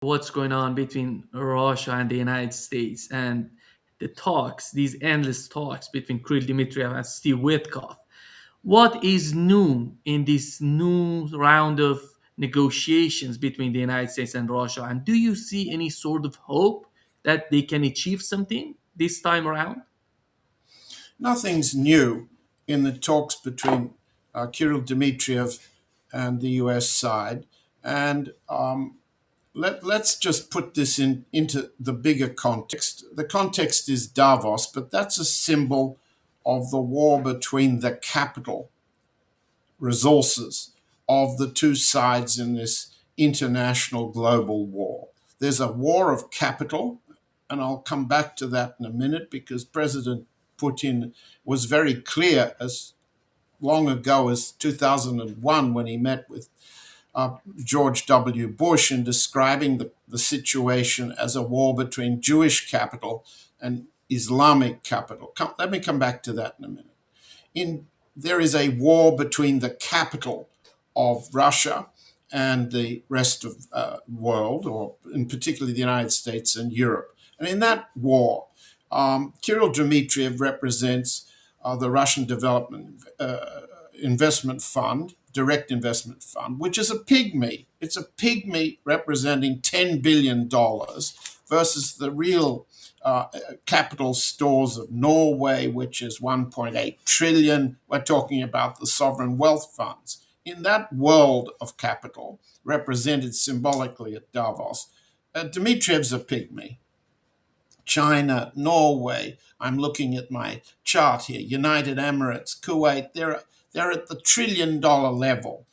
what's going on between Russia and the United States and the talks, these endless talks between Kirill Dmitriev and Steve Witkoff. What is new in this new round of negotiations between the United States and Russia? And do you see any sort of hope that they can achieve something this time around? Nothing's new in the talks between Kirill Dmitriev and the US side. And let's just put this into the bigger context. The context is Davos, but that's a symbol of the war between the capital resources of the two sides in this international global war. There's a war of capital, and I'll come back to that in a minute because President Putin was very clear as long ago as 2001 when he met with George W. Bush in describing the situation as a war between Jewish capital and Islamic capital. Let me come back to that in a minute. In There is a war between the capital of Russia and the rest of world, or in particular the United States and Europe. And in that war, Kirill Dmitriev represents the Russian Development Investment Fund, Direct Investment Fund, which is a pygmy. It's a pygmy representing $10 billion versus the real capital stores of Norway, which is 1.8 trillion. We're talking about the sovereign wealth funds. In that world of capital, represented symbolically at Davos, Dmitriev's a pygmy. China, Norway, I'm looking at my chart here, United Emirates, Kuwait, they're at the $1 trillion level.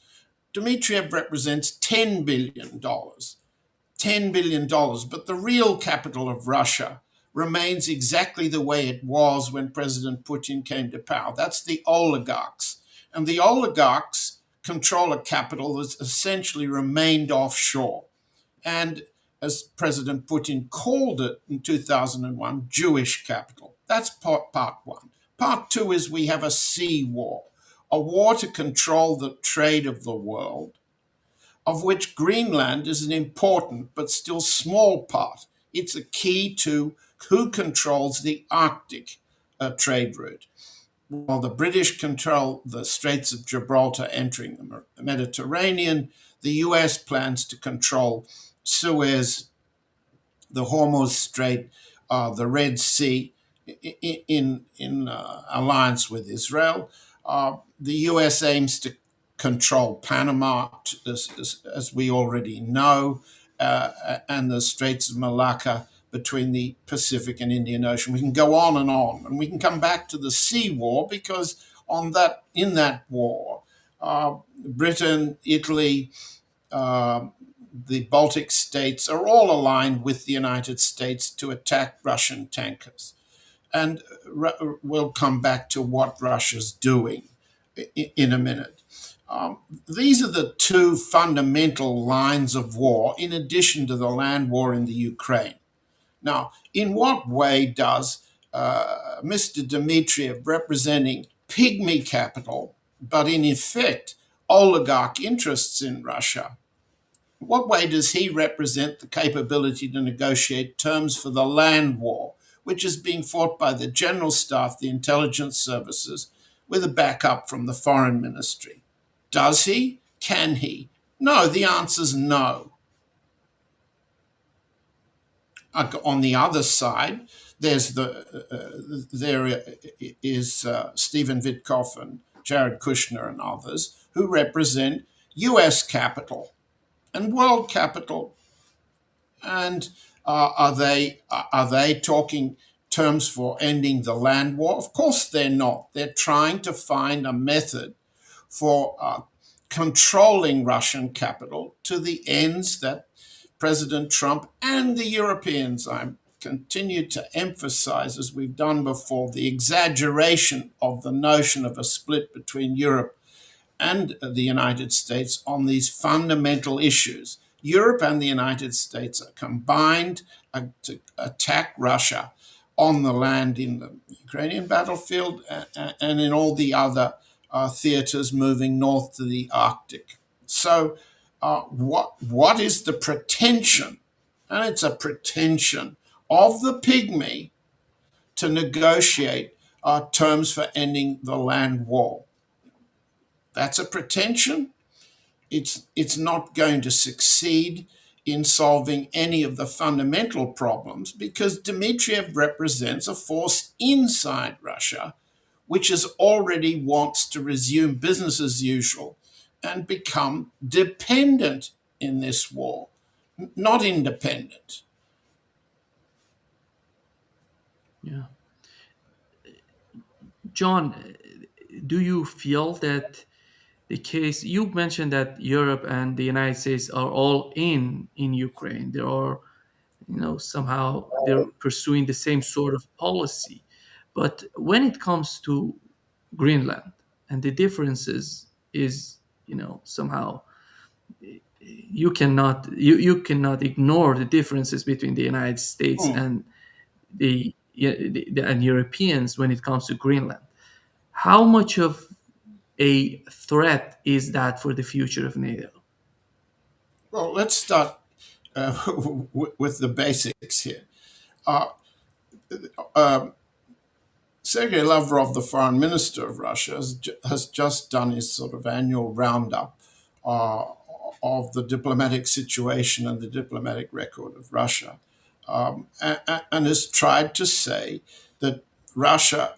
Dmitriev represents $10 billion. $10 billion, but the real capital of Russia remains exactly the way it was when President Putin came to power. That's the oligarchs. And the oligarchs control a capital that's essentially remained offshore. And as President Putin called it in 2001, Jewish capital. That's part one. Part two is we have a sea war, a war to control the trade of the world, of which Greenland is an important but still small part. It's a key to who controls the Arctic trade route. While the British control the Straits of Gibraltar entering the Mediterranean, the US plans to control Suez, the Hormuz Strait, the Red Sea, in alliance with Israel. The US aims to control Panama, as we already know, and the Straits of Malacca between the Pacific and Indian Ocean. We can go on, and we can come back to the sea war because in that war, Britain, Italy, uh, the Baltic states are all aligned with the United States to attack Russian tankers. And we'll come back to what Russia's doing in a minute. These are the two fundamental lines of war, in addition to the land war in the Ukraine. Now, in what way does Mr. Dmitriev, representing pygmy capital, but in effect oligarch interests in Russia, what way does he represent the capability to negotiate terms for the land war, which is being fought by the General Staff, the intelligence services, with a backup from the Foreign Ministry? Does he? Can he? No, the answer is no. On the other side, there is Stephen Witkoff and Jared Kushner and others who represent U.S. capital and world capital. And are they talking terms for ending the land war? Of course they're not. They're trying to find a method for controlling Russian capital to the ends that President Trump and the Europeans, I continue to emphasize, as we've done before, the exaggeration of the notion of a split between Europe and the United States on these fundamental issues. Europe and the United States are combined to attack Russia on the land in the Ukrainian battlefield and in all the other theaters moving north to the Arctic. So, what is the pretension And it's a pretension of the pygmy to negotiate terms for ending the land war. That's a pretension. It's not going to succeed in solving any of the fundamental problems because Dmitriev represents a force inside Russia which is already wants to resume business as usual and become dependent in this war, not independent. Yeah. John, do you feel that the case you mentioned that Europe and the United States are all in Ukraine? They are, somehow they're pursuing the same sort of policy. But when it comes to Greenland and the differences is, somehow you cannot ignore the differences between the United States Hmm. and and Europeans when it comes to Greenland. How much of a threat is that for the future of NATO? Well, let's start with the basics here. Uh, uh, Sergei Lavrov, the foreign minister of Russia, has just done his sort of annual roundup uh, of the diplomatic situation and the diplomatic record of Russia, and has tried to say that Russia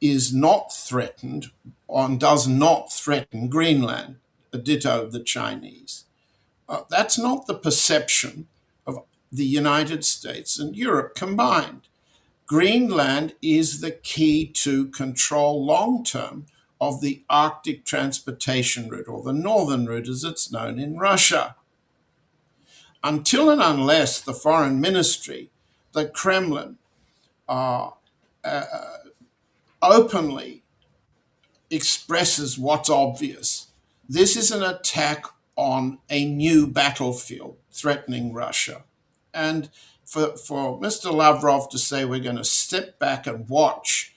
is not threatened and does not threaten Greenland, a ditto of the Chinese. That's not the perception of the United States and Europe combined. Greenland is the key to control long term of the Arctic transportation route, or the northern route as it's known in Russia. Until and unless the foreign ministry, the Kremlin, uh, openly expresses what's obvious, this is an attack on a new battlefield threatening Russia. And for Mr. Lavrov to say we're going to step back and watch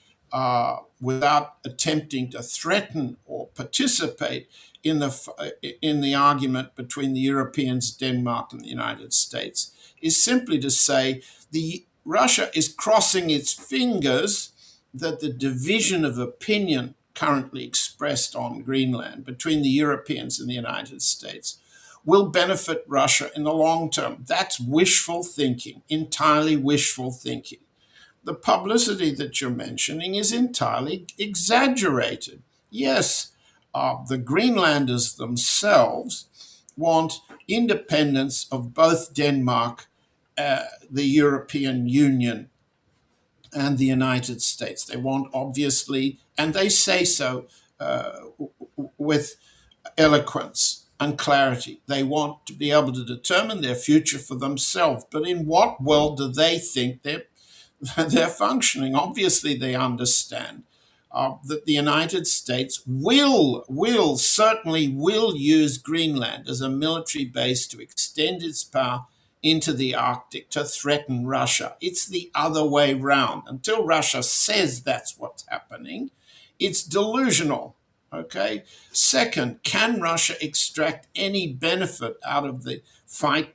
without attempting to threaten or participate in the argument between the Europeans, Denmark, and the United States is simply to say the Russia is crossing its fingers that the division of opinion currently expressed on Greenland between the Europeans and the United States will benefit Russia in the long term. That's wishful thinking, entirely wishful thinking. The publicity that you're mentioning is entirely exaggerated. Yes, the Greenlanders themselves want independence of both Denmark, the European Union, and the United States. They want, obviously, and they say so with eloquence and clarity. They want to be able to determine their future for themselves. But in what world do they think they're functioning? Obviously, they understand that the United States certainly will use Greenland as a military base to extend its power into the Arctic to threaten Russia. It's the other way round. Until Russia says that's what's happening, it's delusional. Okay. Second, can Russia extract any benefit out of the fight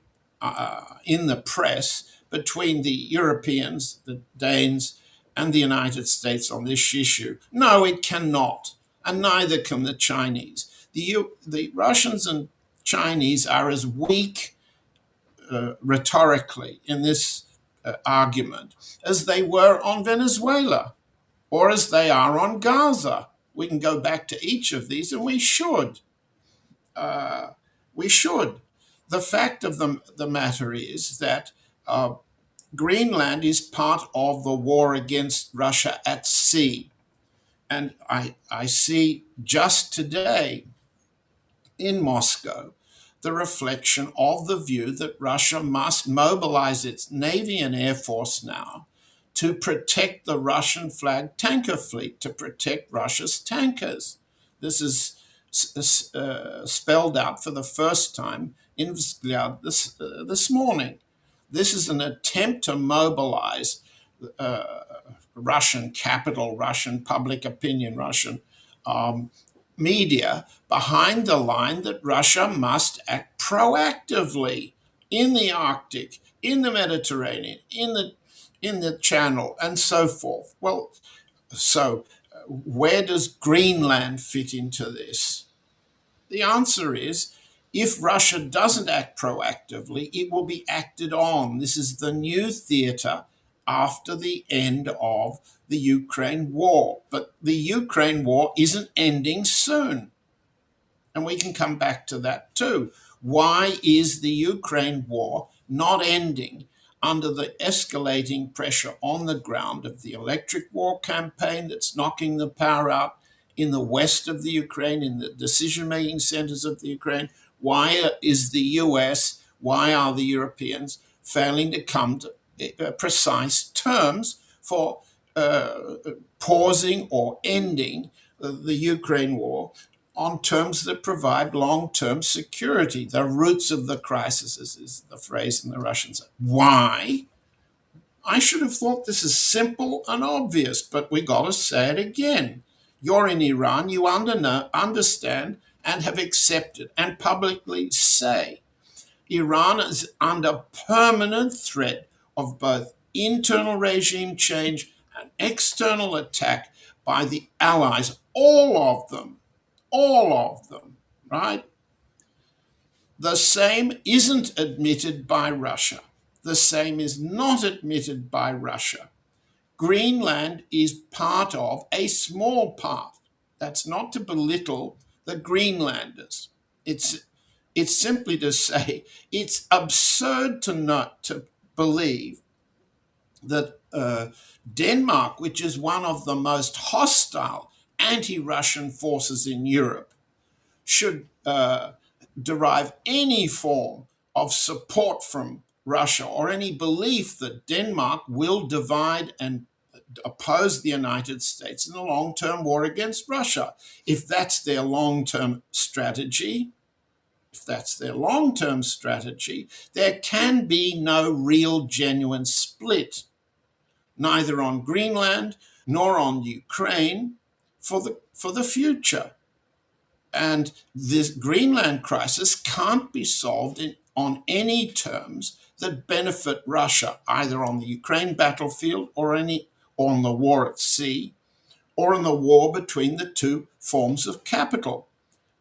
in the press between the Europeans, the Danes, and the United States on this issue? No, it cannot, and neither can the Chinese. The Russians and Chinese are as weak rhetorically in this argument as they were on Venezuela or as they are on Gaza. We can go back to each of these, and we should. We should. The fact of the matter is that Greenland is part of the war against Russia at sea. And I see just today in Moscow the reflection of the view that Russia must mobilize its Navy and Air Force now to protect the Russian flagged tanker fleet, to protect Russia's tankers. This is spelled out for the first time in Vzglyad this morning. This is an attempt to mobilize Russian capital, Russian public opinion, Russian um, media behind the line that Russia must act proactively in the Arctic, in the Mediterranean, in the Channel, and so forth. Well, so where does Greenland fit into this? The answer is if Russia doesn't act proactively, it will be acted on. This is the new theater after the end of the Ukraine war. But the Ukraine war isn't ending soon. And we can come back to that too. Why is the Ukraine war not ending under the escalating pressure on the ground of the electric war campaign that's knocking the power out in the west of the Ukraine, in the decision making centers of the Ukraine? Why is the US, why are the Europeans failing to come to precise terms for pausing or ending the Ukraine war on terms that provide long term security? The roots of the crisis is the phrase in the Russians. Why? I should have thought this is simple and obvious, but we got to say it again. You're in Iran, you understand and have accepted and publicly say Iran is under permanent threat of both internal regime change and external attack by the allies, all of them, right? The same isn't admitted by Russia. The same is not admitted by Russia. Greenland is part of a small part. That's not to belittle the Greenlanders. It's it's simply to say it's absurd to not to believe that Denmark, which is one of the most hostile anti-Russian forces in Europe, should derive any form of support from Russia or any belief that Denmark will divide and oppose the United States in the long term war against Russia. If that's their long term strategy, if that's their long term strategy, there can be no real genuine split, neither on Greenland nor on Ukraine for the future. And this Greenland crisis can't be solved on any terms that benefit Russia, either on the Ukraine battlefield or on the war at sea, or in the war between the two forms of capital.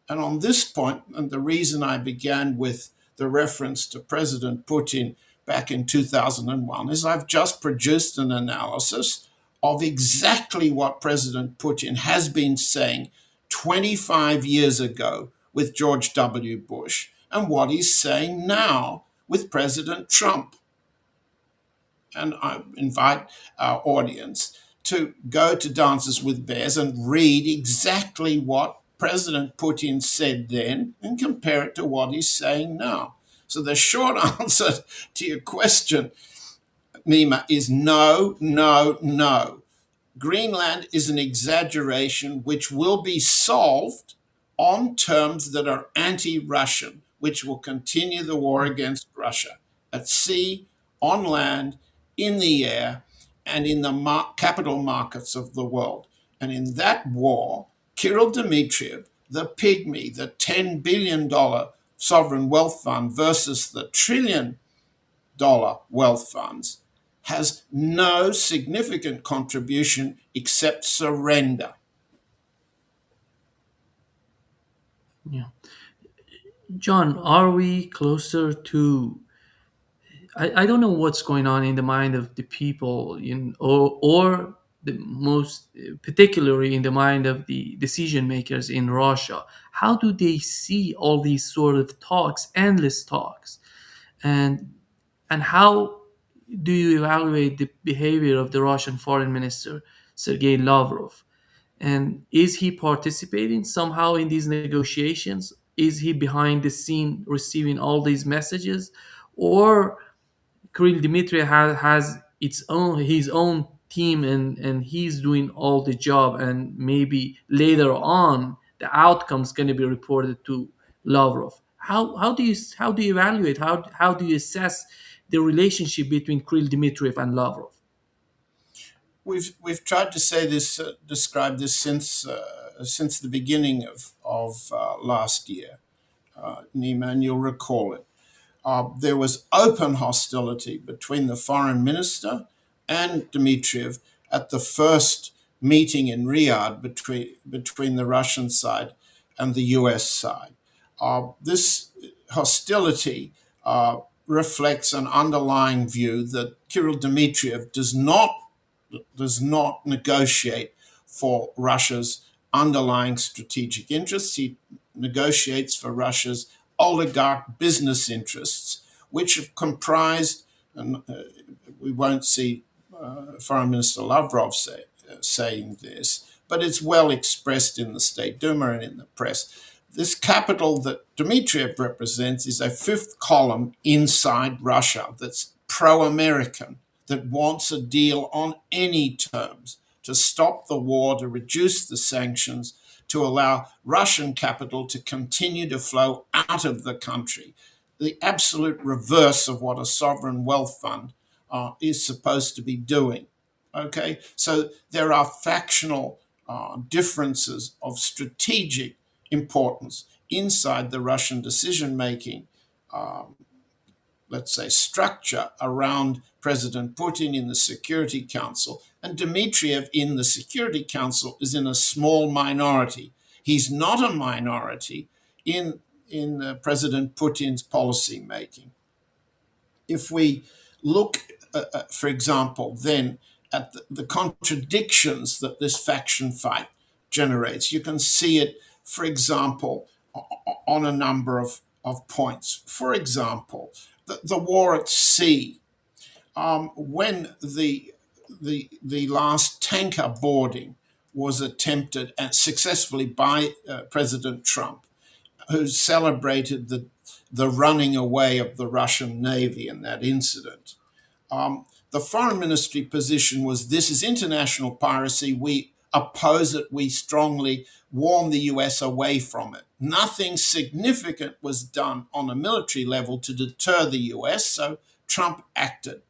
And on this point, and the reason I began with the reference to President Putin back in 2001, is I've just produced an analysis of exactly what President Putin has been saying 25 years ago with George W. Bush and what he's saying now with President Trump. And I invite our audience to go to Dances with Bears and read exactly what President Putin said then and compare it to what he's saying now. So the short answer to your question, Nima, is no, no, no. Greenland is an exaggeration which will be solved on terms that are anti Russian, which will continue the war against Russia at sea, on land, in the air, and in the capital markets of the world. And in that war, Kirill Dmitriev, the pygmy, the $10 billion sovereign wealth fund versus the $1 trillion wealth funds, has no significant contribution except surrender. Yeah. John, are we closer to? I don't know what's going on in the mind of the people, or the most particularly in the mind of the decision makers in Russia. How do they see all these sort of talks, endless talks, and how do you evaluate the behavior of the Russian Foreign Minister Sergei Lavrov? And is he participating somehow in these negotiations? Is he behind the scene receiving all these messages? Or Kirill Dmitriev has his own team, and he's doing all the job, and maybe later on the outcome's going to be reported to Lavrov. How do you evaluate, how do you assess the relationship between Kirill Dmitriev and Lavrov? We've tried to say this, describe this since the beginning of last year, Nima, and you'll recall it. there was open hostility between the foreign minister and Dmitriev at the first meeting in Riyadh between the Russian side and the US side. This hostility reflects an underlying view that Kirill Dmitriev does not negotiate for Russia's underlying strategic interests. He negotiates for Russia's oligarch business interests, which have comprised, and we won't see Foreign Minister Lavrov saying this, but it's well expressed in the State Duma and in the press. This capital that Dmitriev represents is a fifth column inside Russia that's pro American, that wants a deal on any terms to stop the war, to reduce the sanctions, to allow Russian capital to continue to flow out of the country. The absolute reverse of what a sovereign wealth fund is supposed to be doing. Okay, so there are factional differences of strategic importance inside the Russian decision making, let's say, structure around President Putin in the Security Council. And Dmitriev in the Security Council is in a small minority. He's not a minority in President Putin's policy making. If we look, for example, then at the contradictions that this faction fight generates, you can see it, for example, on a number of points. For example, the war at sea. When the last tanker boarding was attempted and successfully by President Trump, who celebrated the running away of the Russian Navy in that incident. The foreign ministry position was, this is international piracy. We oppose it. We strongly warn the US away from it. Nothing significant was done on a military level to deter the US, so Trump acted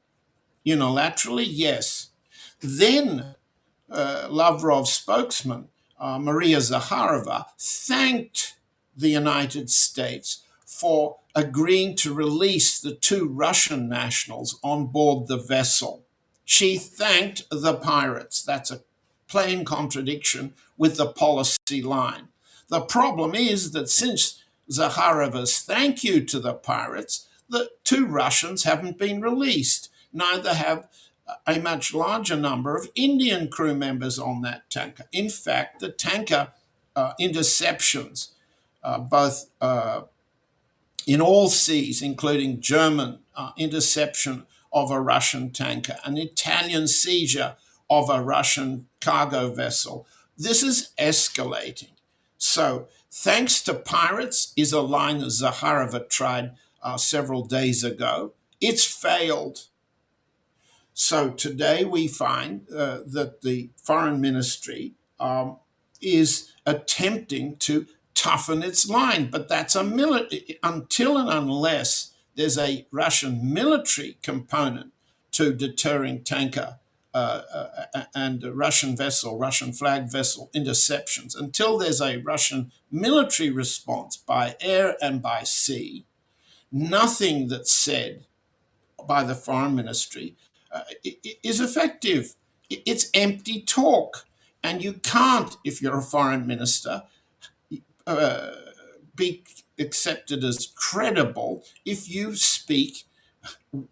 unilaterally, yes. Then Lavrov's spokesman, Maria Zakharova, thanked the United States for agreeing to release the two Russian nationals on board the vessel. She thanked the pirates. That's a plain contradiction with the policy line. The problem is that since Zakharova's thank you to the pirates, the two Russians haven't been released. Neither have a much larger number of Indian crew members on that tanker. In fact, the tanker interceptions, both in all seas, including German interception of a Russian tanker, an Italian seizure of a Russian cargo vessel. This is escalating. So, thanks to pirates is a line that Zakharova tried several days ago. It's failed. So today we find that the foreign ministry is attempting to toughen its line, but that's until and unless there's a Russian military component to deterring tanker and Russian vessel, Russian flag vessel interceptions. Until there's a Russian military response by air and by sea, nothing that's said by the foreign ministry is effective. It's empty talk. And you can't, if you're a foreign minister, be accepted as credible if you speak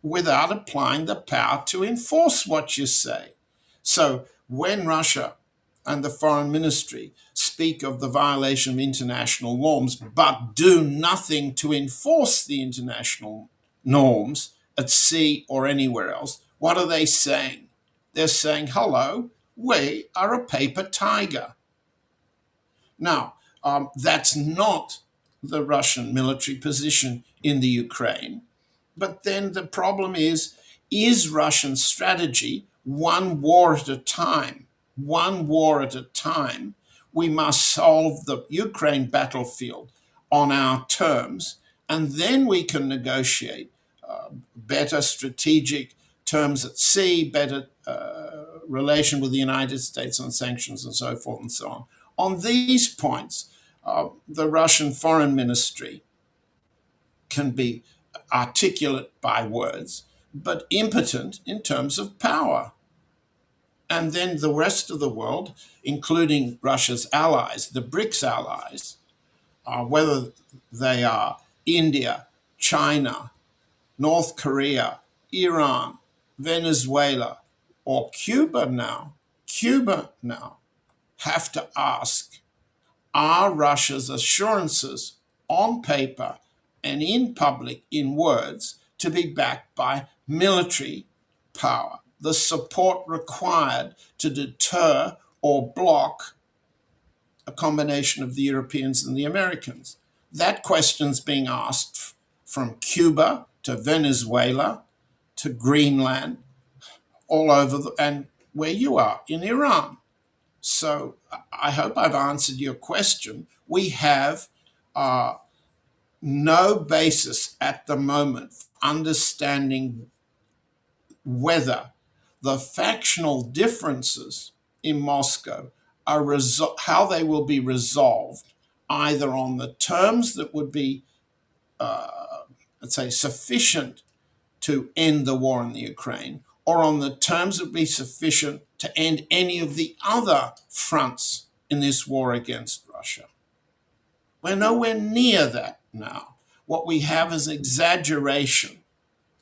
without applying the power to enforce what you say. So when Russia and the foreign ministry speak of the violation of international norms, but do nothing to enforce the international norms at sea or anywhere else, what are they saying? They're saying, hello, we are a paper tiger. Now, that's not the Russian military position in the Ukraine. But then the problem is Russian strategy one war at a time? One war at a time. We must solve the Ukraine battlefield on our terms, and then we can negotiate better strategic terms at sea, better relation with the United States on sanctions and so forth and so on. On these points, the Russian foreign ministry can be articulate by words, but impotent in terms of power. And then the rest of the world, including Russia's allies, the BRICS allies, whether they are India, China, North Korea, Iran, Venezuela, or Cuba now have to ask, are Russia's assurances on paper and in public in words to be backed by military power, the support required to deter or block a combination of the Europeans and the Americans? That question's being asked from Cuba to Venezuela to Greenland, all over and where you are in Iran. So I hope I've answered your question. We have no basis at the moment for understanding whether the factional differences in Moscow are how they will be resolved, either on the terms that would be, let's say, sufficient to end the war in the Ukraine, or on the terms that would be sufficient to end any of the other fronts in this war against Russia. We're nowhere near that now. What we have is exaggeration.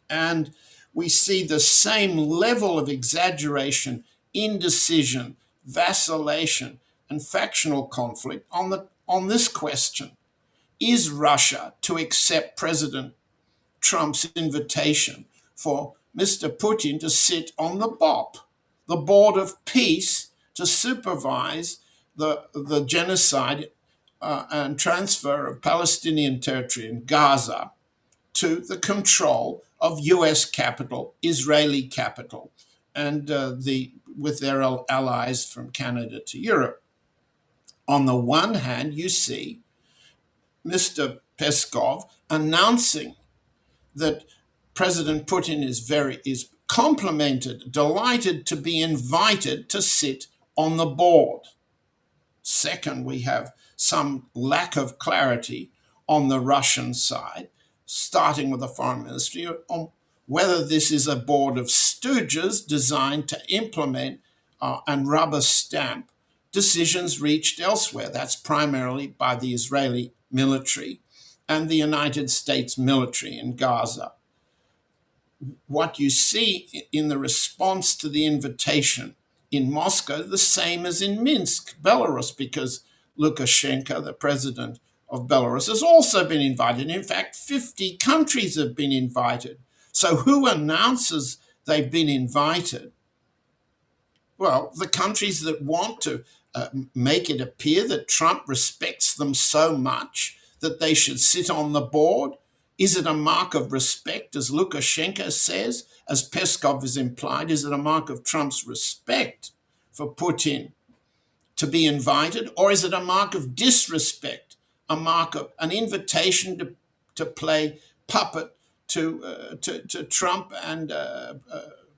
And we see the same level of exaggeration, indecision, vacillation, and factional conflict on this question. Is Russia to accept President Trump's invitation for Mr. Putin to sit on the BOP, the Board of Peace, to supervise the genocide and transfer of Palestinian territory in Gaza to the control of US capital, Israeli capital, and with their allies from Canada to Europe. On the one hand, you see Mr. Peskov announcing that President Putin is complimented, delighted to be invited to sit on the board. Second, we have some lack of clarity on the Russian side, starting with the foreign ministry, on whether this is a board of stooges designed to implement and rubber stamp decisions reached elsewhere. That's primarily by the Israeli military and the United States military in Gaza. What you see in the response to the invitation in Moscow, the same as in Minsk, Belarus, because Lukashenko, the president of Belarus, has also been invited. In fact, 50 countries have been invited. So who announces they've been invited? Well, the countries that want to make it appear that Trump respects them so much that they should sit on the board. Is it a mark of respect, as Lukashenko says, as Peskov has implied? Is it a mark of Trump's respect for Putin to be invited, or is it a mark of disrespect, a mark of an invitation to play puppet to Trump and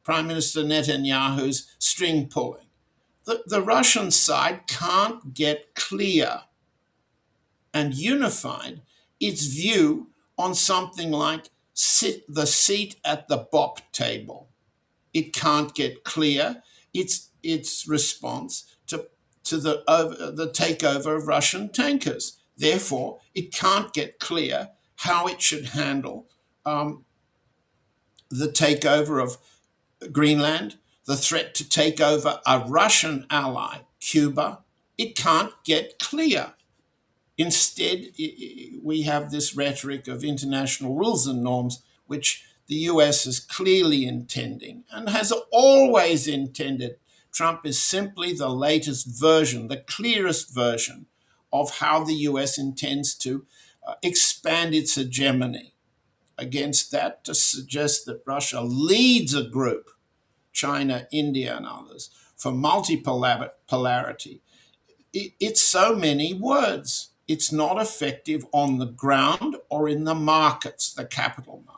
Prime Minister Netanyahu's string pulling? The Russian side can't get clear and unified its view on something like the seat at the BOP table. It can't get clear its response to the takeover of Russian tankers. Therefore, it can't get clear how it should handle the takeover of Greenland, the threat to take over a Russian ally, Cuba. It can't get clear. Instead, we have this rhetoric of international rules and norms, which the US is clearly intending and has always intended. Trump is simply the latest version, the clearest version of how the US intends to expand its hegemony. Against that, to suggest that Russia leads a group, China, India, and others, for multipolarity, it's so many words. It's not effective on the ground or in the markets, the capital markets.